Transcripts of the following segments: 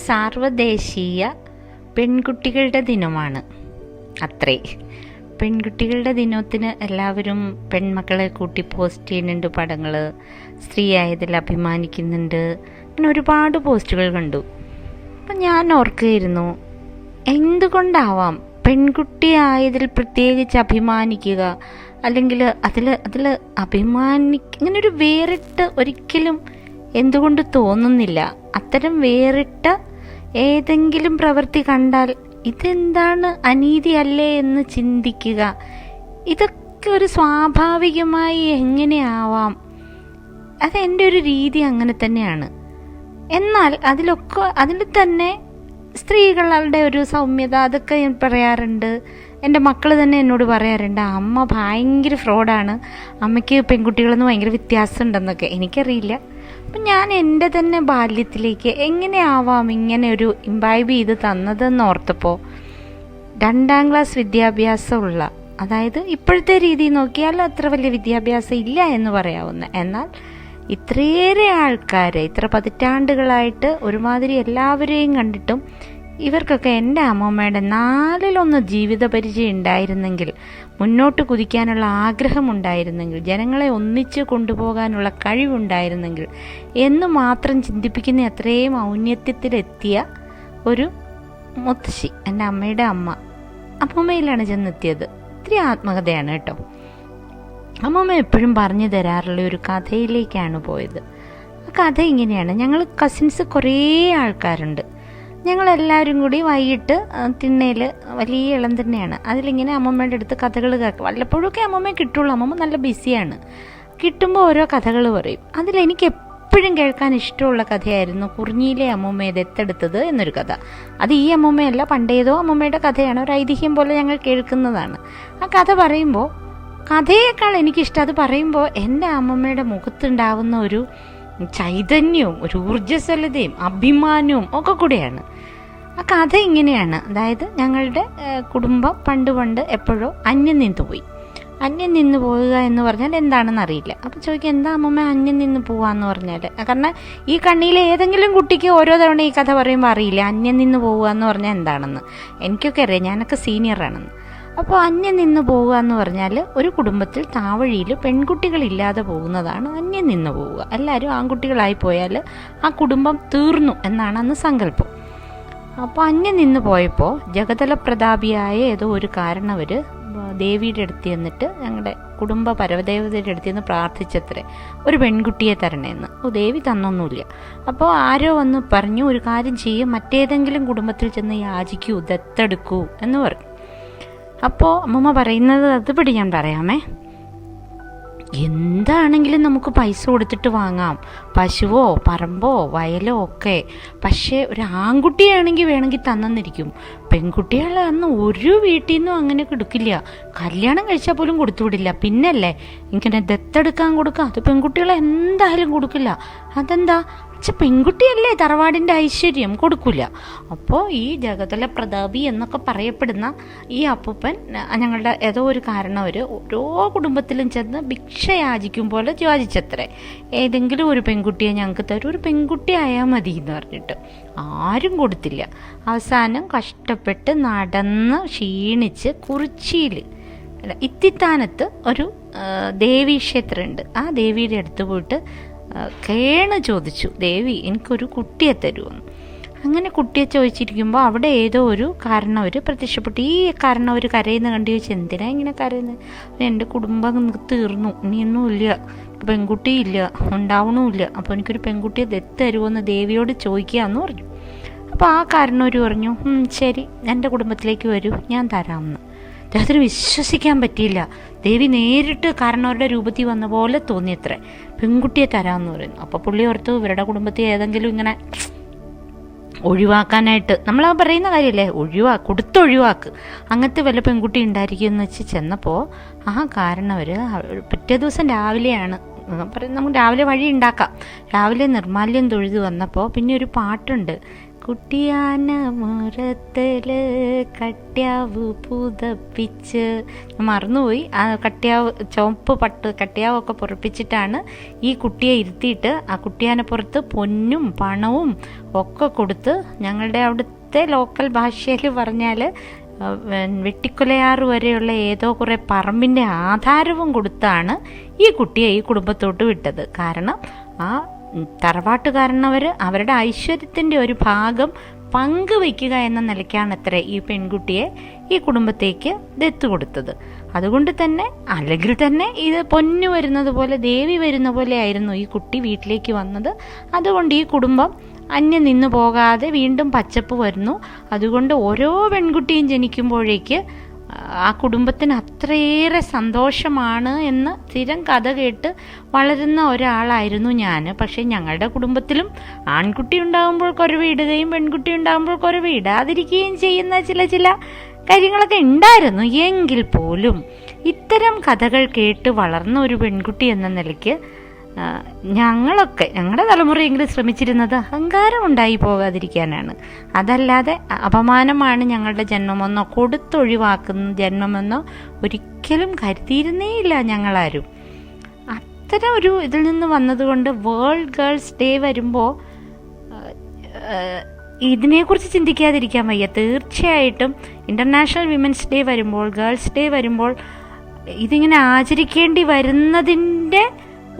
സാർവദേശീയ പെൺകുട്ടികളുടെ ദിനമാണ്. അത്രേ. പെൺകുട്ടികളുടെ ദിനത്തിന് എല്ലാവരും പെൺമക്കളെ കൂട്ടി പോസ്റ്റ് ചെയ്യുന്നുണ്ട്, പടങ്ങൾ, സ്ത്രീ ആയതിൽ അഭിമാനിക്കുന്നുണ്ട്. അങ്ങനെ ഒരുപാട് പോസ്റ്റുകൾ കണ്ടു. അപ്പം ഞാൻ ഓർക്കുകയായിരുന്നു, എന്തുകൊണ്ടാവാം പെൺകുട്ടി ആയതിൽ പ്രത്യേകിച്ച് അഭിമാനിക്കുക, അല്ലെങ്കിൽ അതിൽ ഇങ്ങനെ ഒരു വേറിട്ട് ഒരിക്കലും എന്തുകൊണ്ട് തോന്നുന്നില്ല? അത്തരം വേറിട്ട ഏതെങ്കിലും പ്രവൃത്തി കണ്ടാൽ ഇതെന്താണ്, അനീതിയല്ലേ എന്ന് ചിന്തിക്കുക. ഇതൊക്കെ ഒരു സ്വാഭാവികമായി എങ്ങനെയാവാം? അത് എൻ്റെ ഒരു രീതി അങ്ങനെ തന്നെയാണ്. എന്നാൽ അതിൽ തന്നെ സ്ത്രീകളുടെ ഒരു സൗമ്യത അതൊക്കെ ഞാൻ പറയാറുണ്ട്. എൻ്റെ മക്കൾ തന്നെ എന്നോട് പറയാറുണ്ട്, അമ്മ ഭയങ്കര ഫ്രോഡാണ്, അമ്മയ്ക്ക് പെൺകുട്ടികളൊന്നും ഭയങ്കര വ്യത്യാസം ഉണ്ടെന്നൊക്കെ. എനിക്കറിയില്ല. അപ്പം ഞാൻ എൻ്റെ തന്നെ ബാല്യത്തിലേക്ക് എങ്ങനെയാവാം ഇങ്ങനെ ഒരു ഇംബൈബ് ചെയ്ത് തന്നതെന്ന് ഓർത്തപ്പോൾ, 2ാം ക്ലാസ് വിദ്യാഭ്യാസമുള്ള, അതായത് ഇപ്പോഴത്തെ രീതി നോക്കിയാൽ അത്ര വലിയ വിദ്യാഭ്യാസം ഇല്ല എന്ന് പറയാവുന്ന, എന്നാൽ ഇത്രയേറെ ആൾക്കാരെ ഇത്ര പതിറ്റാണ്ടുകളായിട്ട് ഒരുമാതിരി എല്ലാവരെയും കണ്ടിട്ടും ഇവർക്കൊക്കെ എൻ്റെ അമ്മൂമ്മയുടെ 4-1 ജീവിത പരിചയം ഉണ്ടായിരുന്നെങ്കിൽ, മുന്നോട്ട് കുതിക്കാനുള്ള ആഗ്രഹമുണ്ടായിരുന്നെങ്കിൽ, ജനങ്ങളെ ഒന്നിച്ച് കൊണ്ടുപോകാനുള്ള കഴിവുണ്ടായിരുന്നെങ്കിൽ എന്ന് മാത്രം ചിന്തിപ്പിക്കുന്ന അത്രയും ഔന്നത്യത്തിലെത്തിയ ഒരു മുത്തശ്ശി, എൻ്റെ അമ്മയുടെ അമ്മ, അമ്മൂമ്മയിലാണ് ചെന്നെത്തിയത്. ഇത്തിരി ആത്മകഥയാണ് കേട്ടോ. അമ്മൂമ്മ എപ്പോഴും പറഞ്ഞു തരാറുള്ള ഒരു കഥയിലേക്കാണ് പോയത്. ആ കഥ ഇങ്ങനെയാണ്. ഞങ്ങൾ കസിൻസ് കുറേ ആൾക്കാരുണ്ട്. ഞങ്ങളെല്ലാവരും കൂടി വൈകിട്ട് തിണ്ണയിൽ, വലിയ ഇളം തന്നെയാണ്, അതിലിങ്ങനെ അമ്മമ്മയുടെ അടുത്ത് കഥകൾ കേൾക്കും. വല്ലപ്പോഴൊക്കെ അമ്മമ്മയെ കിട്ടുള്ളൂ. അമ്മമ്മ നല്ല ബിസിയാണ്. കിട്ടുമ്പോൾ ഓരോ കഥകൾ പറയും. അതിലെനിക്ക് എപ്പോഴും കേൾക്കാൻ ഇഷ്ടമുള്ള കഥയായിരുന്നു കുറിഞ്ഞിയിലെ അമ്മൂമ്മയെ ദത്തെടുത്തത് എന്നൊരു കഥ. അത് ഈ അമ്മൂമ്മയല്ല, പണ്ടേതോ അമ്മൂമ്മയുടെ കഥയാണ്. ഒരു ഐതിഹ്യം പോലെ ഞങ്ങൾ കേൾക്കുന്നതാണ്. ആ കഥ പറയുമ്പോൾ, കഥയേക്കാൾ എനിക്കിഷ്ടം അത് പറയുമ്പോൾ എൻ്റെ അമ്മമ്മയുടെ മുഖത്തുണ്ടാവുന്ന ഒരു ചൈതന്യവും ഒരു ഊർജ്ജസ്വലതയും അഭിമാനവും ഒക്കെ കൂടെയാണ്. ആ കഥ ഇങ്ങനെയാണ്. അതായത് ഞങ്ങളുടെ കുടുംബം പണ്ട് എപ്പോഴോ അന്യം നിന്ന് പോവുക എന്ന് പറഞ്ഞാൽ എന്താണെന്ന് അറിയില്ല. അപ്പോൾ ചോദിക്കുക, എന്താ അമ്മമ്മ അന്യം നിന്ന് പോവാന്ന് പറഞ്ഞാൽ? കാരണം ഈ കണ്ണിയിലെ ഏതെങ്കിലും കുട്ടിക്ക് ഓരോ തവണ ഈ കഥ പറയുമ്പോൾ അറിയില്ല അന്യം നിന്ന് പോവുക എന്ന് പറഞ്ഞാൽ എന്താണെന്ന്. എനിക്കൊക്കെ അറിയാം, ഞാനൊക്കെ സീനിയറാണെന്ന്. അപ്പോൾ അന്യം നിന്ന് പോവുക എന്ന് പറഞ്ഞാൽ ഒരു കുടുംബത്തിൽ താവഴിയിൽ പെൺകുട്ടികളില്ലാതെ പോകുന്നതാണ് അന്യം നിന്ന് പോവുക. എല്ലാവരും ആൺകുട്ടികളായി പോയാൽ ആ കുടുംബം തീർന്നു എന്നാണ് അന്ന് സങ്കല്പം. അപ്പോൾ അന്യം നിന്ന് പോയപ്പോൾ ജഗതലപ്രതാപിയായ ഏതോ ഒരു കാരണവർ ദേവിയുടെ അടുത്ത് ചെന്നിട്ട്, ഞങ്ങളുടെ കുടുംബ പരവദേവതയുടെ അടുത്ത് നിന്ന് പ്രാർത്ഥിച്ചത്രേ, ഒരു പെൺകുട്ടിയെ തരണേന്ന്. ദേവി തന്നൊന്നുമില്ല. അപ്പോൾ ആരോ വന്ന് പറഞ്ഞു, ഒരു കാര്യം ചെയ്യും, മറ്റേതെങ്കിലും കുടുംബത്തിൽ ചെന്ന് യാചിക്കൂ, ദത്തെടുക്കൂ എന്ന് പറഞ്ഞു. അപ്പോൾ അമ്മമ്മ പറയുന്നത് അതുപടി ഞാൻ പറയാമേ. എന്താണെങ്കിലും നമുക്ക് പൈസ കൊടുത്തിട്ട് വാങ്ങാം, പശുവോ പറമ്പോ വയലോ ഒക്കെ. പക്ഷേ ഒരു ആൺകുട്ടിയാണെങ്കിൽ വേണമെങ്കിൽ തന്നെന്നിരിക്കും. പെൺകുട്ടികളെ അന്ന് ഒരു വീട്ടിൽ നിന്നും അങ്ങനെ കൊടുക്കില്ല. കല്യാണം കഴിച്ചാൽ പോലും കൊടുത്തുവിടില്ല. പിന്നല്ലേ ഇങ്ങനെ ദത്തെടുക്കാൻ കൊടുക്കുക, അത് പെൺകുട്ടികളെ എന്തായാലും കൊടുക്കില്ല. അതെന്താ? പക്ഷെ പെൺകുട്ടിയല്ലേ തറവാടിൻ്റെ ഐശ്വര്യം, കൊടുക്കില്ല. അപ്പോൾ ഈ ജഗതല പ്രതാപി എന്നൊക്കെ പറയപ്പെടുന്ന ഈ അപ്പൂപ്പൻ ഞങ്ങളുടെ ഏതോ ഒരു കാരണവർ ഓരോ കുടുംബത്തിലും ചെന്ന് ഭിക്ഷ യാചിക്കും പോലെ യാചിച്ചത്രേ, ഏതെങ്കിലും ഒരു പെൺകുട്ടിയെ ഞങ്ങൾക്ക് തരും, ഒരു പെൺകുട്ടി ആയാൽ മതി എന്ന് പറഞ്ഞിട്ട്. ആരും കൊടുത്തില്ല. അവസാനം കഷ്ടപ്പെട്ട് നടന്ന് ക്ഷീണിച്ച് കുറിച്ചിയിൽ ഇത്തിത്താനത്ത് ഒരു ദേവീക്ഷേത്രമുണ്ട്. ആ ദേവിയുടെ അടുത്ത് പോയിട്ട് കേണ് ചോദിച്ചു, ദേവി എനിക്കൊരു കുട്ടിയെ തരുമെന്ന്. അങ്ങനെ കുട്ടിയെ ചോദിച്ചിരിക്കുമ്പോൾ അവിടെ ഏതോ ഒരു കാരണവർ പ്രത്യക്ഷപ്പെട്ടു. ഈ കാരണവർ കരയുന്ന കണ്ടു ചോദിച്ചു, എന്തിനാ ഇങ്ങനെ കരയുന്നത്? എൻ്റെ കുടുംബം തീർന്നു, ഇനിയൊന്നും ഇല്ല, പെൺകുട്ടിയില്ല, ഉണ്ടാവണമില്ല, അപ്പോൾ എനിക്കൊരു പെൺകുട്ടിയെ ദത്ത് തരുമോയെന്ന് ദേവിയോട് ചോദിക്കാമെന്ന് പറഞ്ഞു. അപ്പോൾ ആ കാരണവർ പറഞ്ഞു, ശരി, എൻ്റെ കുടുംബത്തിലേക്ക് വരൂ, ഞാൻ തരാമെന്ന്. അദ്ദേഹത്തിന് വിശ്വസിക്കാൻ പറ്റിയില്ല. ദേവി നേരിട്ട് കാരണവരുടെ രൂപത്തിൽ വന്ന പോലെ തോന്നിയത്രേ, പെൺകുട്ടിയെ തരാമെന്ന് പറയുന്നു. അപ്പോൾ പുള്ളി ഓർത്തു, ഇവരുടെ കുടുംബത്തിൽ ഏതെങ്കിലും ഇങ്ങനെ ഒഴിവാക്കാനായിട്ട്, നമ്മളാ പറയുന്ന കാര്യമല്ലേ, കൊടുത്തൊഴിവാക്ക്, അങ്ങനത്തെ വല്ല പെൺകുട്ടി ഉണ്ടായിരിക്കും എന്ന് വെച്ച് ചെന്നപ്പോൾ ആ കാരണവർ പിറ്റേ ദിവസം രാവിലെയാണ് നമുക്ക് രാവിലെ വഴി ഉണ്ടാക്കാം, രാവിലെ നിർമാല്യം തൊഴുത് വന്നപ്പോൾ പിന്നെ ഒരു പാട്ടുണ്ട്, കുട്ടിയാന മുറത്തില് കട്യാവ് പുതപ്പിച്ച്, മറന്നുപോയി, ആ കട്യാവ് ചുവപ്പ് പട്ട് കട്യാവൊക്കെ പുറപ്പിച്ചിട്ടാണ് ഈ കുട്ടിയെ ഇരുത്തിയിട്ട് ആ കുട്ടിയാനപ്പുറത്ത് പൊന്നും പണവും ഒക്കെ കൊടുത്ത്, ഞങ്ങളുടെ അവിടുത്തെ ലോക്കൽ ഭാഷയിൽ പറഞ്ഞാൽ വെട്ടിക്കുലയാറ് വരെയുള്ള ഏതോ കുറേ പറമ്പിൻ്റെ ആധാരവും കൊടുത്താണ് ഈ കുട്ടിയെ ഈ കുടുംബത്തോട്ട് വിട്ടത്. കാരണം ആ തറവാട്ടുകാരനവർ അവരുടെ ഐശ്വര്യത്തിൻ്റെ ഒരു ഭാഗം പങ്കുവയ്ക്കുക എന്ന നിലയ്ക്കാണത്രേ ഈ പെൺകുട്ടിയെ ഈ കുടുംബത്തേക്ക് ദത്തു കൊടുത്തത്. അതുകൊണ്ട് തന്നെ, അല്ലെങ്കിൽ തന്നെ ഇത് പൊന്നു വരുന്നത് പോലെ, ദേവി വരുന്ന പോലെ ആയിരുന്നു ഈ കുട്ടി വീട്ടിലേക്ക് വന്നത്. അതുകൊണ്ട് ഈ കുടുംബം അന്യം നിന്നു പോകാതെ വീണ്ടും പച്ചപ്പ് വരുന്നു. അതുകൊണ്ട് ഓരോ പെൺകുട്ടിയും ജനിക്കുമ്പോഴേക്ക് ആ കുടുംബത്തിന് അത്രയേറെ സന്തോഷമാണ് എന്ന് സ്ഥിരം കഥ കേട്ട് വളരുന്ന ഒരാളായിരുന്നു ഞാൻ. പക്ഷേ ഞങ്ങളുടെ കുടുംബത്തിലും ആൺകുട്ടി ഉണ്ടാകുമ്പോൾ കുരവിടുകയും പെൺകുട്ടി ഉണ്ടാകുമ്പോൾ കുരവിടാതിരിക്കുകയും ചെയ്യുന്ന ചില കാര്യങ്ങളൊക്കെ ഉണ്ടായിരുന്നു. എങ്കിൽ പോലും ഇത്തരം കഥകൾ കേട്ട് വളർന്ന ഒരു പെൺകുട്ടി എന്ന നിലയ്ക്ക് ഞങ്ങളുടെ തലമുറയെങ്കിലും ശ്രമിച്ചിരുന്നത് അഹങ്കാരം ഉണ്ടായി പോകാതിരിക്കാനാണ്. അതല്ലാതെ അപമാനമാണ് ഞങ്ങളുടെ ജന്മമെന്നോ കൊടുത്തൊഴിവാക്കുന്ന ജന്മമെന്നോ ഒരിക്കലും കരുതിയിരുന്നേയില്ല ഞങ്ങളാരും. അത്തരം ഒരു ഇതിൽ നിന്ന് വന്നതുകൊണ്ട് വേൾഡ് ഗേൾസ് ഡേ വരുമ്പോൾ ഇതിനെക്കുറിച്ച് ചിന്തിക്കാതിരിക്കാൻ വയ്യ. തീർച്ചയായിട്ടും ഇൻ്റർനാഷണൽ വിമൻസ് ഡേ വരുമ്പോൾ, ഗേൾസ് ഡേ വരുമ്പോൾ ഇതിങ്ങനെ ആചരിക്കേണ്ടി വരുന്നതിൻ്റെ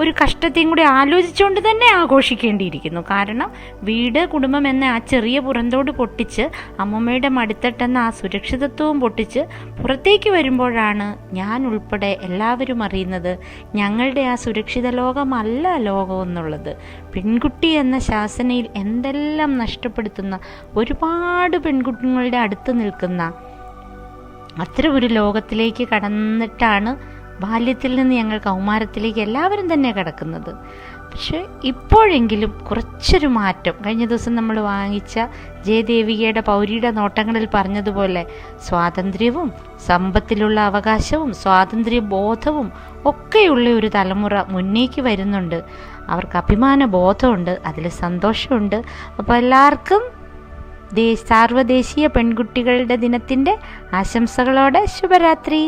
ഒരു കഷ്ടത്തെയും കൂടി ആലോചിച്ചുകൊണ്ട് തന്നെ ആഘോഷിക്കേണ്ടിയിരിക്കുന്നു. കാരണം വീട്, കുടുംബം എന്ന ആ ചെറിയ പുറന്തോട് പൊട്ടിച്ച്, അമ്മമ്മയുടെ മടിത്തട്ടെന്ന ആ സുരക്ഷിതത്വവും പൊട്ടിച്ച് പുറത്തേക്ക് വരുമ്പോഴാണ് ഞാൻ ഉൾപ്പെടെ എല്ലാവരും അറിയുന്നത് ഞങ്ങളുടെ ആ സുരക്ഷിത ലോകമല്ല ലോകം എന്നുള്ളത്. പെൺകുട്ടി എന്ന ശാസനയിൽ എന്തെല്ലാം നഷ്ടപ്പെടുത്തുന്ന ഒരുപാട് പെൺകുട്ടികളുടെ അടുത്ത് നിൽക്കുന്ന അത്തരം ഒരു ലോകത്തിലേക്ക് കടന്നിട്ടാണ് ബാല്യത്തിൽ നിന്ന് ഞങ്ങൾ കൗമാരത്തിലേക്ക് എല്ലാവരും തന്നെ കിടക്കുന്നത്. പക്ഷെ ഇപ്പോഴെങ്കിലും കുറച്ചൊരു മാറ്റം. കഴിഞ്ഞ ദിവസം നമ്മൾ വാങ്ങിച്ച ജയദേവികയുടെ പൗരിയുടെ നോട്ടങ്ങളിൽ പറഞ്ഞതുപോലെ സ്വാതന്ത്ര്യവും സമ്പത്തിലുള്ള അവകാശവും സ്വാതന്ത്ര്യബോധവും ഒക്കെയുള്ള ഒരു തലമുറ മുന്നേക്ക് വരുന്നുണ്ട്. അവർക്ക് അഭിമാന ബോധമുണ്ട്, അതിൽ സന്തോഷമുണ്ട്. അപ്പോൾ എല്ലാവർക്കും സാർവദേശീയ പെൺകുട്ടികളുടെ ദിനത്തിൻ്റെ ആശംസകളോടെ ശുഭരാത്രി.